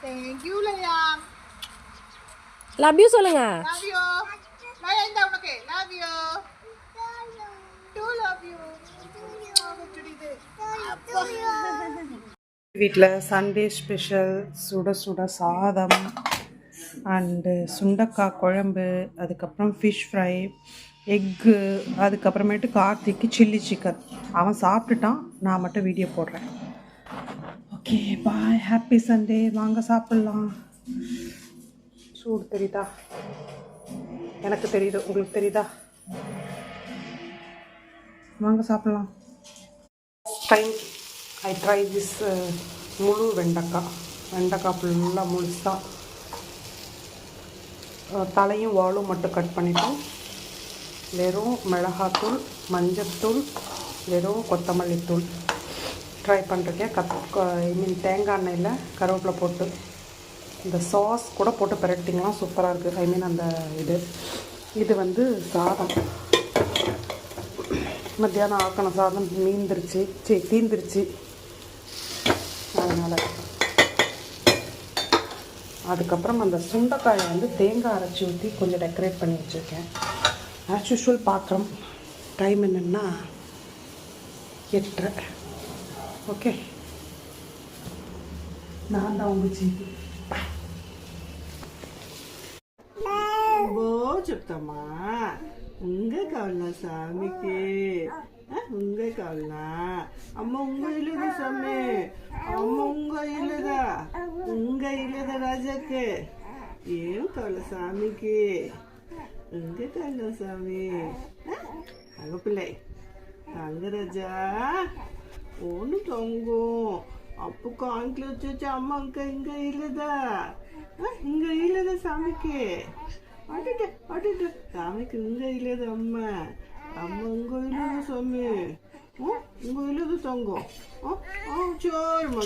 Thank you லயா. Love you சொல்லுங்க. Love you லயா. இந்த உனக்கு love you to love you. வீட்டில் சண்டே ஸ்பெஷல் சுட சுட சாதம் அண்டு சுண்டக்காய் குழம்பு, அதுக்கப்புறம் ஃபிஷ் ஃப்ரை, எக்கு, அதுக்கப்புறமேட்டு கார்த்திக்கு சில்லி சிக்கன். அவன் சாப்பிட்டுட்டான், நான் மட்டும் வீடியோ போடுறேன். Okay bye, happy Sunday. வாங்க சாப்பிட்லாம். சூடு தெரியுதா? எனக்கு தெரியுது, உங்களுக்கு தெரியுதா? வாங்க சாப்பிட்லாம். டைம் ஐ ட்ரை திஸ் முழு வெண்டைக்காய் ஃபுல்லாக முழுசாக தலையும் வாலும் மட்டும் கட் பண்ணிவிட்டு வெறும் மிளகாத்தூள், மஞ்சத்தூள், வெறும் கொத்தமல்லி தூள் ட்ரை பண்ணுறேன். தேங்காய் எண்ணெயில் கருவேப்பிலை போட்டு இந்த சாஸ் கூட போட்டு பிரட்டிங்கலாம் சூப்பராக இருக்குது. அந்த இது வந்து சாதம் மத்தியானம் ஆக்கின சாதம் தீந்துருச்சு. அதனால் அதுக்கப்புறம் அந்த சுண்டைக்காயை வந்து தேங்காய் அரைச்சி ஊற்றி கொஞ்சம் டெக்கரேட் பண்ணி வச்சுருக்கேன். ஆஸ் யூஷுவல் பாத்திரம். டைம் என்னென்னா 8:30. ఓకే నాన్న వచ్చేది చెప్తామా ఉంగ కావాలనా సామికి ఉంగ కావాలనా అమ్మ ఉంగ ఇల్లేదా సామి అమ్మ ఉంగ ఇల్లేదా రాజాకి ఏం కావాల సామికి ఉంగ కావాలనా సామి అగపిల్లై అంగరాజా ஒன்று தங்கும் அப்போ காங்கில் வச்சு அம்மா இங்கே இல்லைதா இங்கே இல்லைதா சாமிக்கு அட்டுட்டு சாமிக்கு இங்கே இல்லைதா அம்மா இங்கே இல்லைதா சாமி இங்கே இல்லைதா தங்கம் சோறுமா